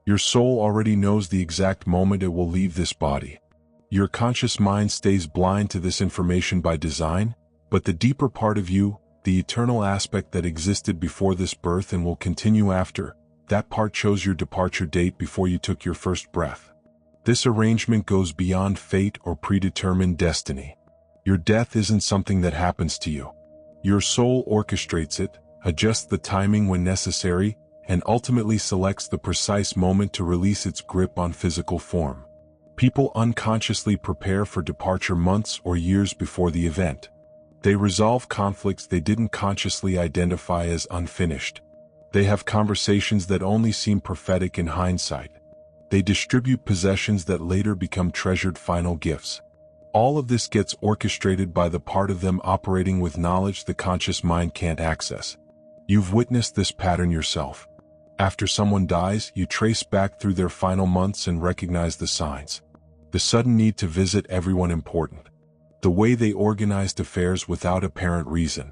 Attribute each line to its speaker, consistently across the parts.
Speaker 1: Your soul already knows the exact moment it will leave this body. Your conscious mind stays blind to this information by design, but the deeper part of you, the eternal aspect that existed before this birth and will continue after, that part chose your departure date before you took your first breath. This arrangement goes beyond fate or predetermined destiny. Your death isn't something that happens to you. Your soul orchestrates it, adjusts the timing when necessary, and ultimately selects the precise moment to release its grip on physical form. People unconsciously prepare for departure months or years before the event. They resolve conflicts they didn't consciously identify as unfinished. They have conversations that only seem prophetic in hindsight. They distribute possessions that later become treasured final gifts. All of this gets orchestrated by the part of them operating with knowledge the conscious mind can't access. You've witnessed this pattern yourself. After someone dies, you trace back through their final months and recognize the signs. The sudden need to visit everyone important. The way they organized affairs without apparent reason.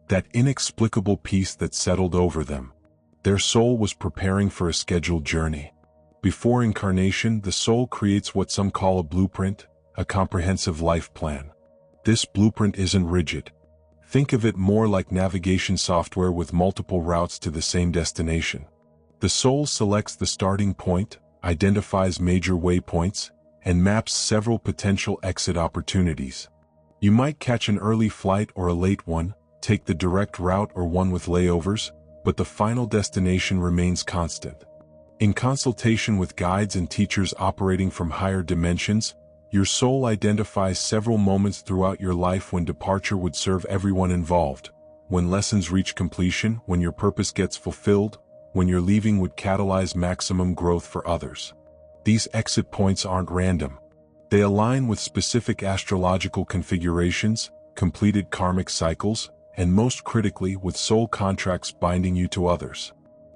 Speaker 1: That inexplicable peace that settled over them. Their soul was preparing for a scheduled journey. Before incarnation, the soul creates what some call a blueprint, a comprehensive life plan. This blueprint isn't rigid. Think of it more like navigation software with multiple routes to the same destination. The soul selects the starting point, identifies major waypoints, and maps several potential exit opportunities. You might catch an early flight or a late one, take the direct route or one with layovers, but the final destination remains constant. In consultation with guides and teachers operating from higher dimensions, your soul identifies several moments throughout your life when departure would serve everyone involved, when lessons reach completion, when your purpose gets fulfilled, when your leaving would catalyze maximum growth for others. These exit points aren't random. They align with specific astrological configurations, completed karmic cycles, and most critically with soul contracts binding you to others.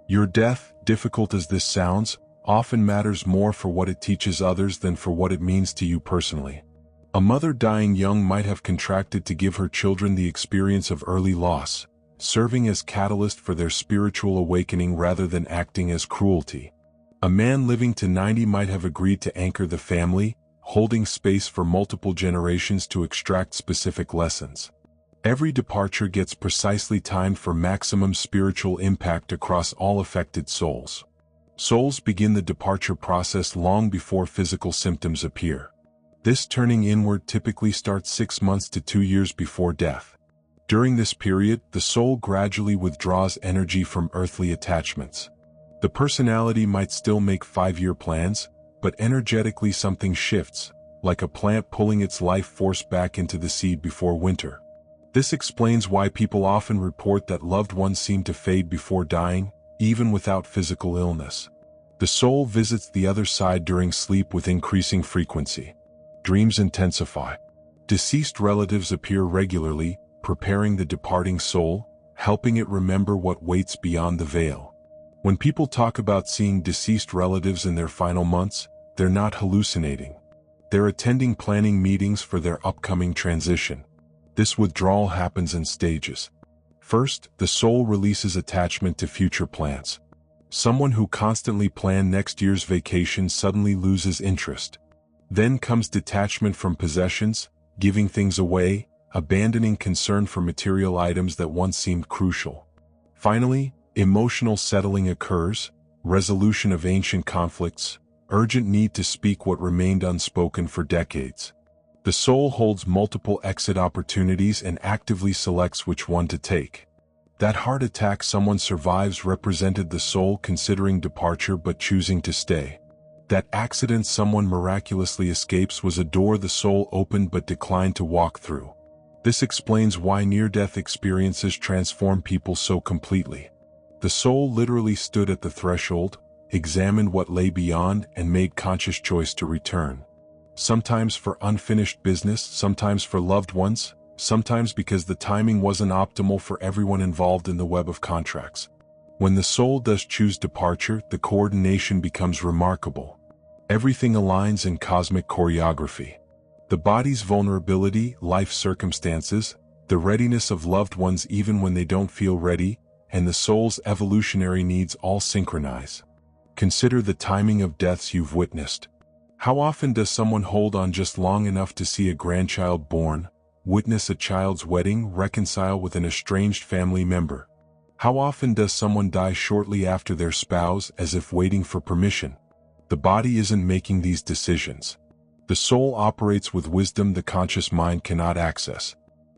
Speaker 1: Your death, difficult as this sounds, often matters more for what it teaches others than for what it means to you personally. A mother dying young might have contracted to give her children the experience of early loss, serving as catalyst for their spiritual awakening rather than acting as cruelty. A man living to 90 might have agreed to anchor the family, holding space for multiple generations to extract specific lessons. Every departure gets precisely timed for maximum spiritual impact across all affected souls. Souls begin the departure process long before physical symptoms appear. This turning inward typically starts 6 months to 2 years before death. During this period, the soul gradually withdraws energy from earthly attachments. The personality might still make 5-year plans, but energetically something shifts, like a plant pulling its life force back into the seed before winter. This explains why people often report that loved ones seem to fade before dying, even without physical illness. The soul visits the other side during sleep with increasing frequency. Dreams intensify. Deceased relatives appear regularly, preparing the departing soul, helping it remember what waits beyond the veil. When people talk about seeing deceased relatives in their final months, they're not hallucinating. They're attending planning meetings for their upcoming transition. This withdrawal happens in stages. First, the soul releases attachment to future plans. Someone who constantly planned next year's vacation suddenly loses interest. Then comes detachment from possessions, giving things away, abandoning concern for material items that once seemed crucial. Finally, emotional settling occurs, resolution of ancient conflicts, urgent need to speak what remained unspoken for decades. The soul holds multiple exit opportunities and actively selects which one to take. That heart attack someone survives represented the soul considering departure but choosing to stay. That accident someone miraculously escapes was a door the soul opened but declined to walk through. This explains why near-death experiences transform people so completely. The soul literally stood at the threshold, examined what lay beyond, and made conscious choice to return. Sometimes for unfinished business, sometimes for loved ones, sometimes because the timing wasn't optimal for everyone involved in the web of contracts. When the soul does choose departure, the coordination becomes remarkable. Everything aligns in cosmic choreography. The body's vulnerability, life circumstances, the readiness of loved ones even when they don't feel ready, and the soul's evolutionary needs all synchronize. Consider the timing of deaths you've witnessed. How often does someone hold on just long enough to see a grandchild born, witness a child's wedding, reconcile with an estranged family member? How often does someone die shortly after their spouse, as if waiting for permission? The body isn't making these decisions. The soul operates with wisdom the conscious mind cannot access.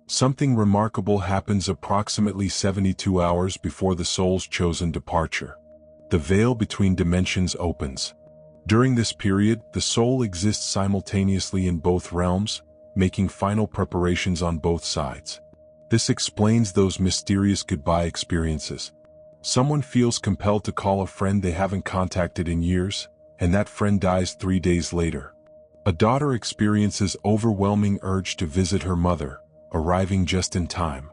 Speaker 1: Something remarkable happens approximately 72 hours before the soul's chosen departure. The veil between dimensions opens. During this period, the soul exists simultaneously in both realms, making final preparations on both sides. This explains those mysterious goodbye experiences. Someone feels compelled to call a friend they haven't contacted in years, and that friend dies 3 days later. A daughter experiences overwhelming urge to visit her mother, arriving just in time.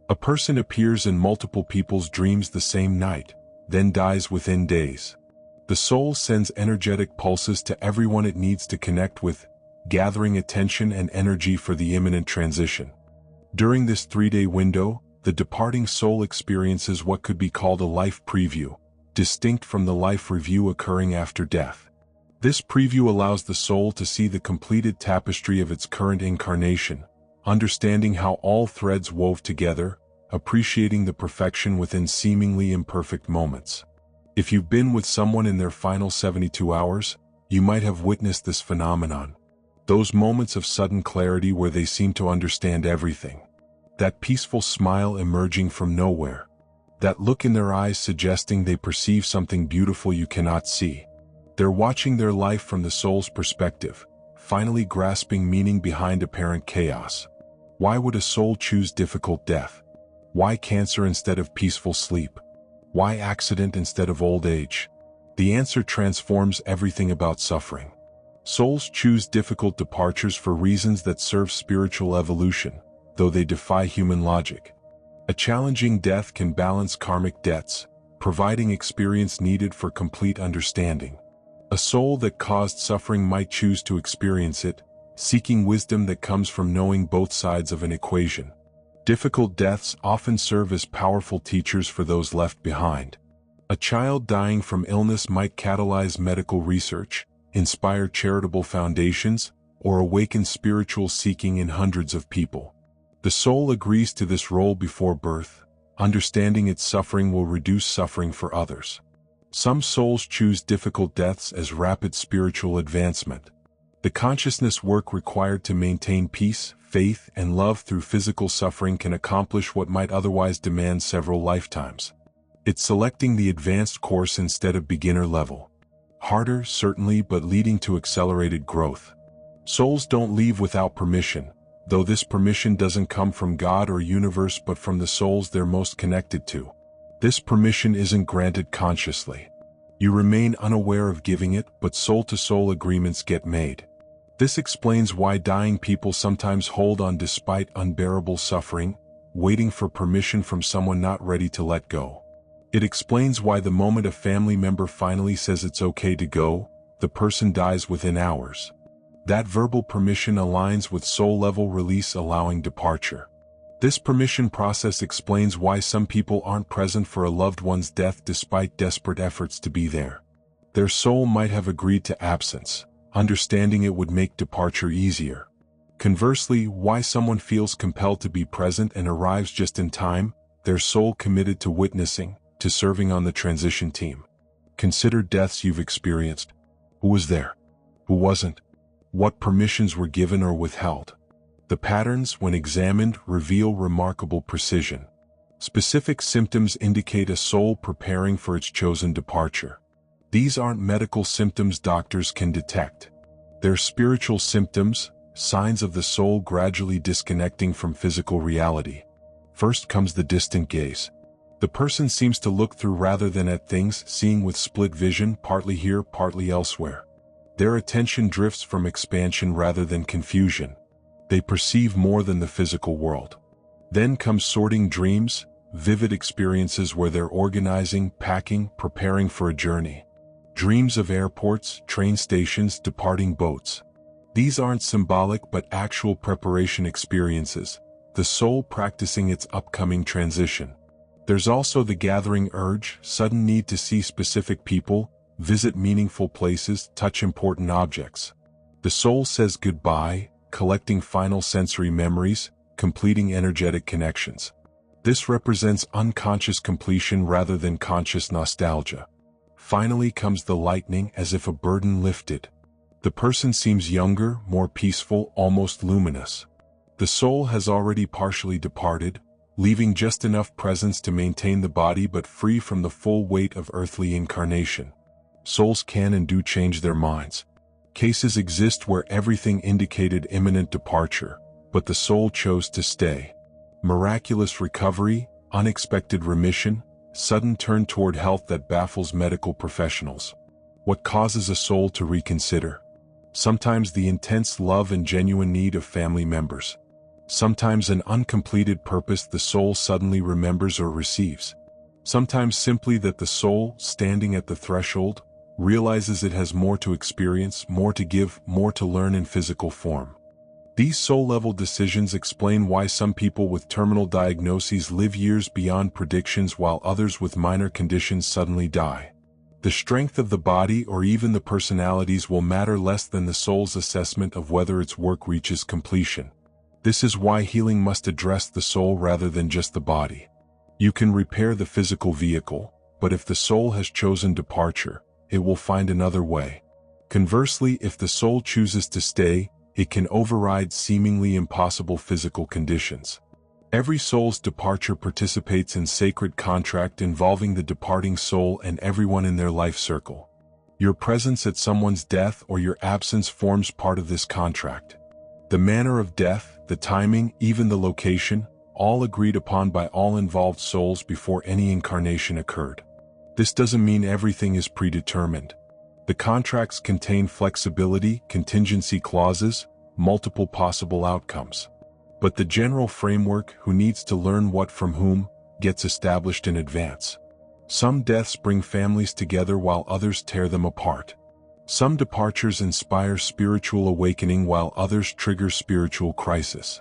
Speaker 1: A person appears in multiple people's dreams the same night, then dies within days. The soul sends energetic pulses to everyone it needs to connect with, gathering attention and energy for the imminent transition. During this 3-day window, the departing soul experiences what could be called a life preview, distinct from the life review occurring after death. This preview allows the soul to see the completed tapestry of its current incarnation, understanding how all threads wove together, appreciating the perfection within seemingly imperfect moments. If you've been with someone in their final 72 hours, you might have witnessed this phenomenon. Those moments of sudden clarity where they seem to understand everything. That peaceful smile emerging from nowhere. That look in their eyes suggesting they perceive something beautiful you cannot see. They're watching their life from the soul's perspective, finally grasping meaning behind apparent chaos. Why would a soul choose difficult death? Why cancer instead of peaceful sleep? Why accident instead of old age? The answer transforms everything about suffering. Souls choose difficult departures for reasons that serve spiritual evolution, though they defy human logic. A challenging death can balance karmic debts, providing experience needed for complete understanding. A soul that caused suffering might choose to experience it, seeking wisdom that comes from knowing both sides of an equation. Difficult deaths often serve as powerful teachers for those left behind. A child dying from illness might catalyze medical research, inspire charitable foundations, or awaken spiritual seeking in hundreds of people. The soul agrees to this role before birth, understanding its suffering will reduce suffering for others. Some souls choose difficult deaths as rapid spiritual advancement. The consciousness work required to maintain peace, faith, and love through physical suffering can accomplish what might otherwise demand several lifetimes. It's selecting the advanced course instead of beginner level. Harder, certainly, but leading to accelerated growth. Souls don't leave without permission, though this permission doesn't come from God or universe but from the souls they're most connected to. This permission isn't granted consciously. You remain unaware of giving it, but soul-to-soul agreements get made. This explains why dying people sometimes hold on despite unbearable suffering, waiting for permission from someone not ready to let go. It explains why the moment a family member finally says it's okay to go, the person dies within hours. That verbal permission aligns with soul-level release allowing departure. This permission process explains why some people aren't present for a loved one's death despite desperate efforts to be there. Their soul might have agreed to absence, understanding it would make departure easier. Conversely, why someone feels compelled to be present and arrives just in time, their soul committed to witnessing, to serving on the transition team. Consider deaths you've experienced. Who was there? Who wasn't? What permissions were given or withheld? The patterns, when examined, reveal remarkable precision. Specific symptoms indicate a soul preparing for its chosen departure. These aren't medical symptoms doctors can detect. They're spiritual symptoms, signs of the soul gradually disconnecting from physical reality. First comes the distant gaze. The person seems to look through rather than at things, seeing with split vision, partly here, partly elsewhere. Their attention drifts from expansion rather than confusion. They perceive more than the physical world. Then comes sorting dreams, vivid experiences where they're organizing, packing, preparing for a journey. Dreams of airports, train stations, departing boats. These aren't symbolic but actual preparation experiences, the soul practicing its upcoming transition. There's also the gathering urge, sudden need to see specific people, visit meaningful places, touch important objects. The soul says goodbye, collecting final sensory memories, completing energetic connections. This represents unconscious completion rather than conscious nostalgia. Finally comes the lightning, as if a burden lifted. The person seems younger, more peaceful, almost luminous. The soul has already partially departed, leaving just enough presence to maintain the body but free from the full weight of earthly incarnation. Souls can and do change their minds. Cases exist where everything indicated imminent departure, but the soul chose to stay. Miraculous recovery, unexpected remission, sudden turn toward health that baffles medical professionals. What causes a soul to reconsider? Sometimes the intense love and genuine need of family members. Sometimes an uncompleted purpose the soul suddenly remembers or receives. Sometimes simply that the soul, standing at the threshold, realizes it has more to experience, more to give, more to learn in physical form. These soul-level decisions explain why some people with terminal diagnoses live years beyond predictions while others with minor conditions suddenly die. The strength of the body or even the personalities will matter less than the soul's assessment of whether its work reaches completion. This is why healing must address the soul rather than just the body. You can repair the physical vehicle, but if the soul has chosen departure, it will find another way. Conversely, if the soul chooses to stay, it can override seemingly impossible physical conditions. Every soul's departure participates in sacred contract involving the departing soul and everyone in their life circle. Your presence at someone's death or your absence forms part of this contract. The manner of death, the timing, even the location, all agreed upon by all involved souls before any incarnation occurred. This doesn't mean everything is predetermined. The contracts contain flexibility, contingency clauses, multiple possible outcomes. But the general framework, who needs to learn what from whom, gets established in advance. Some deaths bring families together while others tear them apart. Some departures inspire spiritual awakening while others trigger spiritual crisis.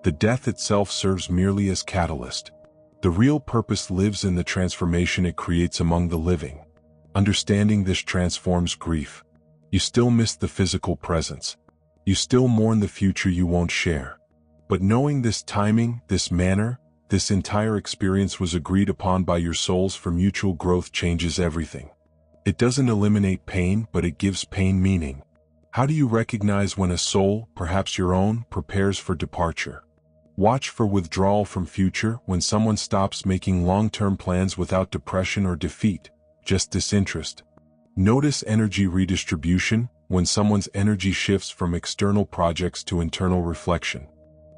Speaker 1: The death itself serves merely as catalyst. The real purpose lives in the transformation it creates among the living. Understanding this transforms grief. You still miss the physical presence. You still mourn the future you won't share. But knowing this timing, this manner, this entire experience was agreed upon by your souls for mutual growth changes everything. It doesn't eliminate pain, but it gives pain meaning. How do you recognize when a soul, perhaps your own, prepares for departure? Watch for withdrawal from future, when someone stops making long-term plans without depression or defeat, just disinterest. Notice energy redistribution, when someone's energy shifts from external projects to internal reflection.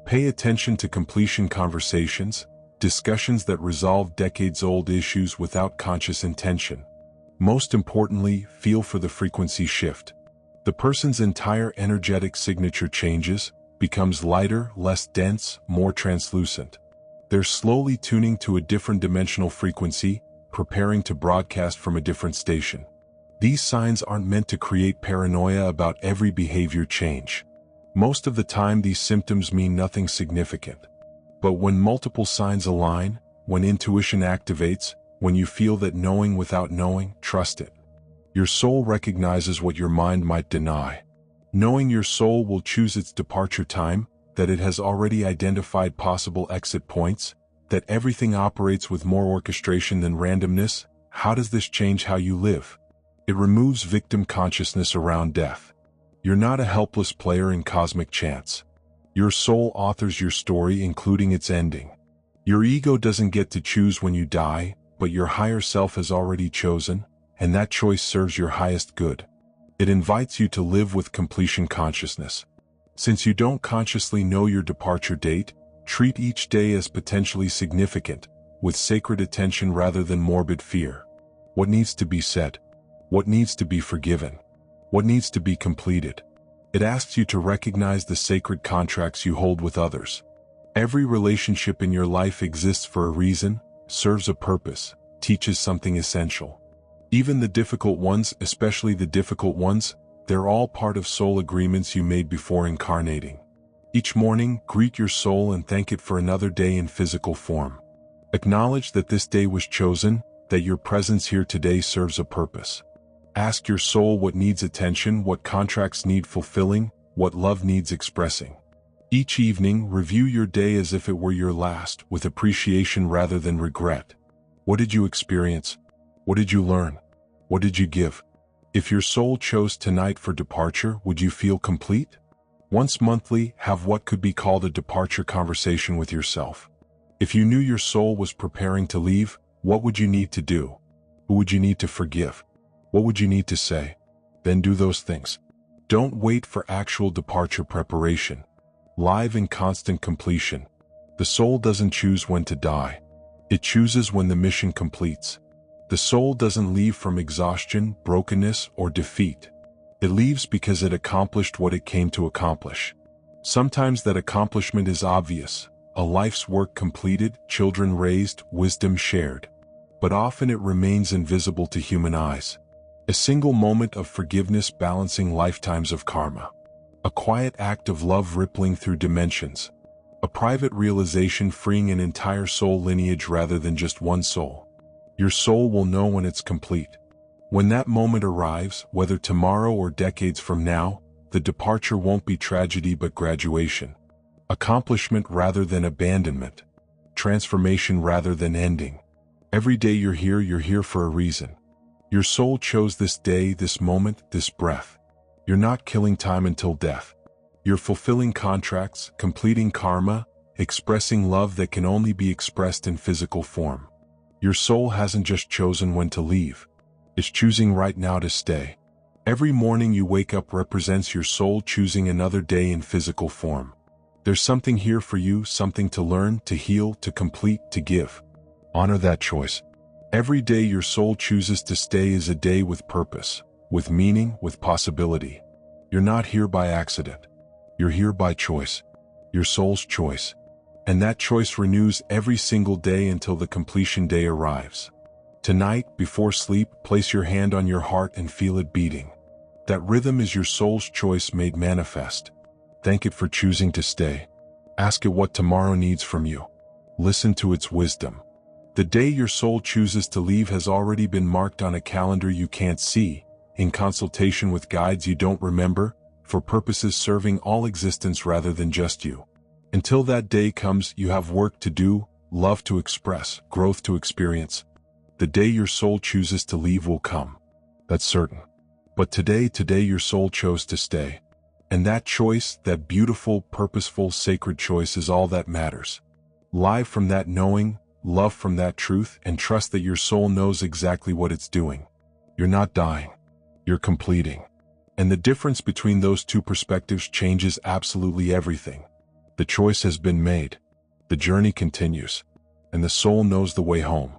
Speaker 1: Pay attention to completion conversations, discussions that resolve decades-old issues without conscious intention. Most importantly, feel for the frequency shift. The person's entire energetic signature changes, becomes lighter, less dense, more translucent. They're slowly tuning to a different dimensional frequency, preparing to broadcast from a different station. These signs aren't meant to create paranoia about every behavior change. Most of the time these symptoms mean nothing significant. But when multiple signs align, when intuition activates, when you feel that knowing without knowing, trust it. Your soul recognizes what your mind might deny. Knowing your soul will choose its departure time, that it has already identified possible exit points, that everything operates with more orchestration than randomness, how does this change how you live? It removes victim consciousness around death. You're not a helpless player in cosmic chance. Your soul authors your story, including its ending. Your ego doesn't get to choose when you die, but your higher self has already chosen, and that choice serves your highest good. It invites you to live with completion consciousness. Since you don't consciously know your departure date, treat each day as potentially significant, with sacred attention rather than morbid fear. What needs to be said? What needs to be forgiven? What needs to be completed? It asks you to recognize the sacred contracts you hold with others. Every relationship in your life exists for a reason, serves a purpose, teaches something essential. Even the difficult ones, especially the difficult ones, they're all part of soul agreements you made before incarnating. Each morning, greet your soul and thank it for another day in physical form. Acknowledge that this day was chosen, that your presence here today serves a purpose. Ask your soul what needs attention, what contracts need fulfilling, what love needs expressing. Each evening, review your day as if it were your last, with appreciation rather than regret. What did you experience? What did you learn? What did you give? If your soul chose tonight for departure, would you feel complete? Once monthly, have what could be called a departure conversation with yourself. If you knew your soul was preparing to leave, what would you need to do? Who would you need to forgive? What would you need to say? Then do those things. Don't wait for actual departure preparation. Live in constant completion. The soul doesn't choose when to die. It chooses when the mission completes. The soul doesn't leave from exhaustion, brokenness, or defeat. It leaves because it accomplished what it came to accomplish. Sometimes that accomplishment is obvious, a life's work completed, children raised, wisdom shared. But often it remains invisible to human eyes. A single moment of forgiveness balancing lifetimes of karma. A quiet act of love rippling through dimensions. A private realization freeing an entire soul lineage rather than just one soul. Your soul will know when it's complete. When that moment arrives, whether tomorrow or decades from now, the departure won't be tragedy but graduation. Accomplishment rather than abandonment. Transformation rather than ending. Every day you're here for a reason. Your soul chose this day, this moment, this breath. You're not killing time until death. You're fulfilling contracts, completing karma, expressing love that can only be expressed in physical form. Your soul hasn't just chosen when to leave. It's choosing right now to stay. Every morning you wake up represents your soul choosing another day in physical form. There's something here for you, something to learn, to heal, to complete, to give. Honor that choice. Every day your soul chooses to stay is a day with purpose, with meaning, with possibility. You're not here by accident. You're here by choice. Your soul's choice. And that choice renews every single day until the completion day arrives. Tonight, before sleep, place your hand on your heart and feel it beating. That rhythm is your soul's choice made manifest. Thank it for choosing to stay. Ask it what tomorrow needs from you. Listen to its wisdom. The day your soul chooses to leave has already been marked on a calendar you can't see, in consultation with guides you don't remember, for purposes serving all existence rather than just you. Until that day comes, you have work to do, love to express, growth to experience. The day your soul chooses to leave will come. That's certain. But today your soul chose to stay. And that choice, that beautiful, purposeful, sacred choice is all that matters. Live from that knowing, love from that truth, and trust that your soul knows exactly what it's doing. You're not dying. You're completing. And the difference between those two perspectives changes absolutely everything. The choice has been made. The journey continues. And the soul knows the way home.